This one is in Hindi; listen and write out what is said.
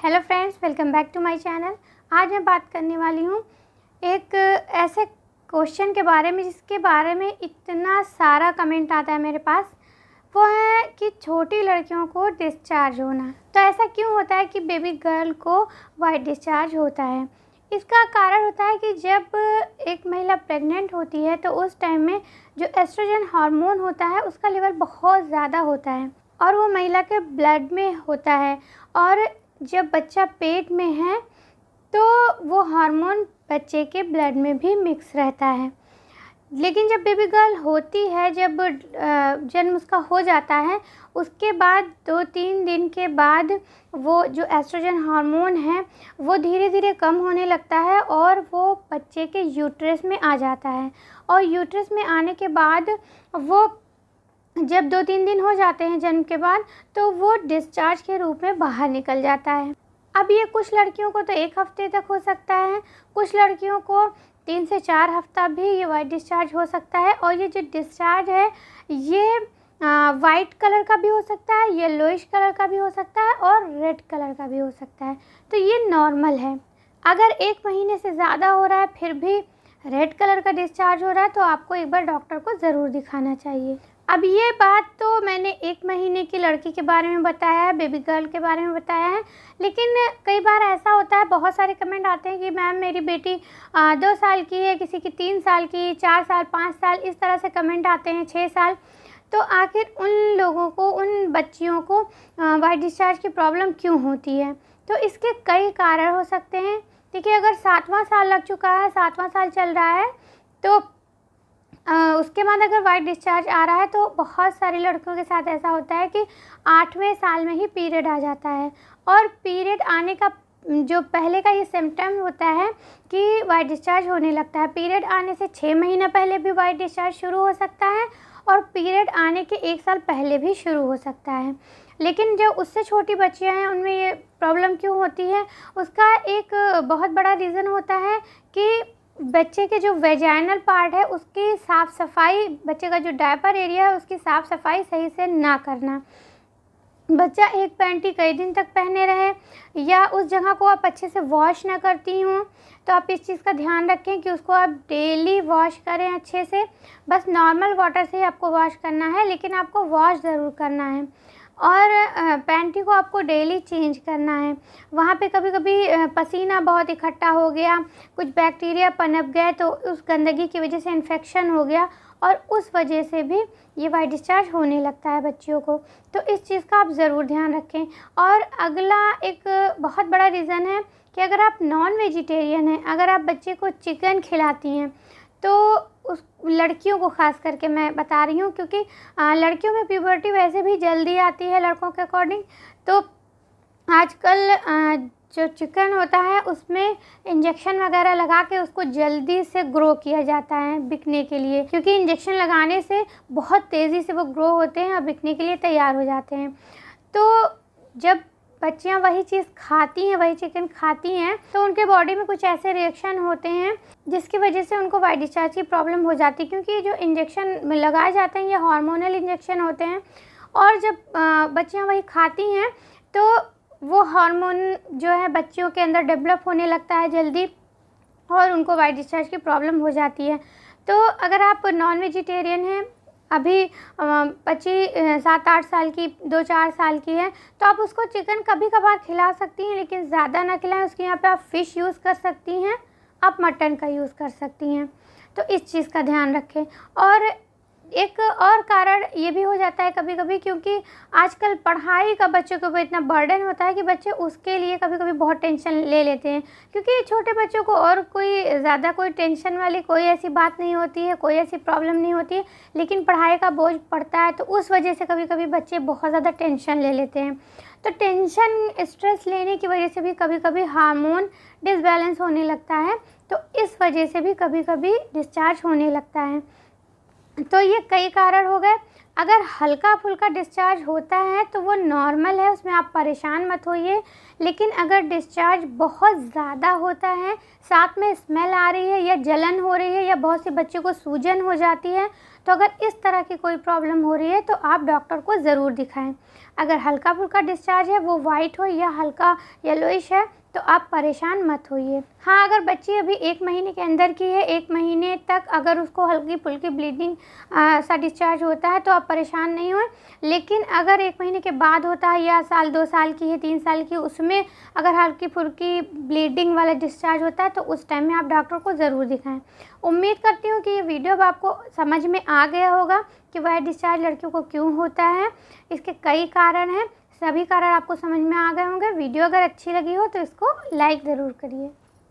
Hello friends, welcome back to my channel. आज मैं बात करने वाली हूँ एक ऐसे क्वेश्चन के बारे में जिसके बारे में इतना सारा कमेंट आता है मेरे पास। वो है कि छोटी लड़कियों को डिस्चार्ज होना। तो ऐसा क्यों होता है कि बेबी गर्ल को वाइट डिस्चार्ज होता है? इसका कारण होता है कि जब एक महिला प्रेग्नेंट होती है तो उस टाइम में जो एस्ट्रोजन हार्मोन होता है उसका लेवल बहुत ज़्यादा होता है और वो महिला के ब्लड में होता है। और जब बच्चा पेट में है तो वो हार्मोन बच्चे के ब्लड में भी मिक्स रहता है। लेकिन जब बेबी गर्ल होती है, जब जन्म उसका हो जाता है, उसके बाद 2-3 दिन के बाद वो जो एस्ट्रोजन हार्मोन है वो धीरे धीरे कम होने लगता है और वो बच्चे के यूट्रस में आ जाता है। और यूट्रस में आने के बाद वो जब 2-3 दिन हो जाते हैं जन्म के बाद तो वो डिस्चार्ज के रूप में बाहर निकल जाता है। अब ये कुछ लड़कियों को तो 1 हफ्ते तक हो सकता है, कुछ लड़कियों को 3 से 4 हफ्ता भी ये वाइट डिस्चार्ज हो सकता है। और ये जो डिस्चार्ज है ये वाइट कलर का भी हो सकता है, येलोइश कलर का भी हो सकता है और रेड कलर का भी हो सकता है। तो ये नॉर्मल है। अगर 1 महीने से ज़्यादा हो रहा है फिर भी रेड कलर का डिस्चार्ज हो रहा है तो आपको एक बार डॉक्टर को ज़रूर दिखाना चाहिए। अब ये बात तो मैंने 1 महीने की लड़की के बारे में बताया है, बेबी गर्ल के बारे में बताया है। लेकिन कई बार ऐसा होता है, बहुत सारे कमेंट आते हैं कि मैम मेरी बेटी 2 साल की है, किसी की 3 साल की, 4 साल, 5 साल, इस तरह से कमेंट आते हैं, 6 साल। तो आखिर उन लोगों को, उन बच्चियों को वाइट डिस्चार्ज की प्रॉब्लम क्यों होती है? तो इसके कई कारण हो सकते हैं। देखिए, अगर 7वां साल लग चुका है, 7वां साल चल रहा है तो उसके बाद अगर वाइट डिस्चार्ज आ रहा है तो बहुत सारी लड़कियों के साथ ऐसा होता है कि 8वें साल में ही पीरियड आ जाता है। और पीरियड आने का जो पहले का ये सिम्टम होता है कि वाइट डिस्चार्ज होने लगता है। पीरियड आने से 6 महीना पहले भी वाइट डिस्चार्ज शुरू हो सकता है और पीरियड आने के 1 साल पहले भी शुरू हो सकता है। लेकिन जो उससे छोटी बच्चियां हैं उनमें ये प्रॉब्लम क्यों होती है? उसका एक बहुत बड़ा रीज़न होता है कि बच्चे के जो वेजाइनल पार्ट है उसकी साफ़ सफाई, बच्चे का जो डायपर एरिया है उसकी साफ़ सफाई सही से ना करना। बच्चा एक पैंट ही कई दिन तक पहने रहे या उस जगह को आप अच्छे से वॉश ना करती हों, तो आप इस चीज़ का ध्यान रखें कि उसको आप डेली वॉश करें अच्छे से। बस नॉर्मल वाटर से ही आपको वॉश करना है, लेकिन आपको वॉश ज़रूर करना है। और पैंटी को आपको डेली चेंज करना है। वहाँ पे कभी कभी पसीना बहुत इकट्ठा हो गया, कुछ बैक्टीरिया पनप गए तो उस गंदगी की वजह से इन्फेक्शन हो गया और उस वजह से भी ये वाइट डिस्चार्ज होने लगता है बच्चियों को। तो इस चीज़ का आप ज़रूर ध्यान रखें। और अगला एक बहुत बड़ा रीज़न है कि अगर आप नॉन वेजिटेरियन हैं, अगर आप बच्चे को चिकन खिलाती हैं तो उस लड़कियों को ख़ास करके मैं बता रही हूँ, क्योंकि लड़कियों में प्यूबर्टी वैसे भी जल्दी आती है लड़कों के अकॉर्डिंग। तो आजकल जो चिकन होता है उसमें इंजेक्शन वगैरह लगा के उसको जल्दी से ग्रो किया जाता है बिकने के लिए, क्योंकि इंजेक्शन लगाने से बहुत तेज़ी से वो ग्रो होते हैं और बिकने के लिए तैयार हो जाते हैं। तो जब बच्चियां वही चीज़ खाती हैं, वही चिकन खाती हैं, तो उनके बॉडी में कुछ ऐसे रिएक्शन होते हैं जिसकी वजह से उनको वाइट डिस्चार्ज की प्रॉब्लम हो जाती है। क्योंकि जो इंजेक्शन लगाए जाते हैं ये हार्मोनल इंजेक्शन होते हैं और जब बच्चियां वही खाती हैं तो वो हार्मोन जो है बच्चियों के अंदर डेवलप होने लगता है जल्दी और उनको वाइट डिस्चार्ज की प्रॉब्लम हो जाती है। तो अगर आप नॉन वेजिटेरियन हैं, अभी बच्ची 7-8 साल की, 2-4 साल की है, तो आप उसको चिकन कभी कभार खिला सकती हैं, लेकिन ज़्यादा ना खिलाएं। उसके यहाँ पे आप फ़िश यूज़ कर सकती हैं, आप मटन का यूज़ कर सकती हैं। तो इस चीज़ का ध्यान रखें। और एक और कारण ये भी हो जाता है कभी कभी, क्योंकि आजकल पढ़ाई का बच्चों के ऊपर इतना बर्डन होता है कि बच्चे उसके लिए कभी कभी बहुत टेंशन ले लेते हैं। क्योंकि छोटे बच्चों को और कोई ज़्यादा कोई टेंशन वाली कोई ऐसी बात नहीं होती है, कोई ऐसी प्रॉब्लम नहीं होती है, लेकिन पढ़ाई का बोझ पड़ता है तो उस वजह से कभी कभी बच्चे बहुत ज़्यादा टेंशन ले लेते हैं। तो टेंशन, स्ट्रेस लेने की वजह से भी कभी कभी हार्मोन डिसबैलेंस होने लगता है, तो इस वजह से भी कभी कभी डिस्चार्ज होने लगता है। तो ये कई कारण हो गए। अगर हल्का फुल्का डिस्चार्ज होता है तो वो नॉर्मल है, उसमें आप परेशान मत होइए। लेकिन अगर डिस्चार्ज बहुत ज़्यादा होता है, साथ में स्मेल आ रही है या जलन हो रही है या बहुत से बच्चों को सूजन हो जाती है, तो अगर इस तरह की कोई प्रॉब्लम हो रही है तो आप डॉक्टर को ज़रूर दिखाएं। अगर हल्का फुल्का डिस्चार्ज है, वो वाइट हो या हल्का येलोइश है, तो आप परेशान मत होइए। हाँ, अगर बच्ची अभी 1 महीने के अंदर की है, 1 महीने तक अगर उसको हल्की फुल्की ब्लीडिंग सा डिस्चार्ज होता है तो आप परेशान नहीं हों। लेकिन अगर 1 महीने के बाद होता है या साल 2 साल की है, 3 साल की, उसमें अगर हल्की फुल्की ब्लीडिंग वाला डिस्चार्ज होता है तो उस टाइम में आप डॉक्टर को ज़रूर दिखाएं। उम्मीद करती हूँ कि ये वीडियो अब आपको समझ में आ गया होगा कि वह डिस्चार्ज लड़कियों को क्यों होता है। इसके कई कारण हैं, सभी कारण आपको समझ में आ गए होंगे। वीडियो अगर अच्छी लगी हो तो इसको लाइक ज़रूर करिए।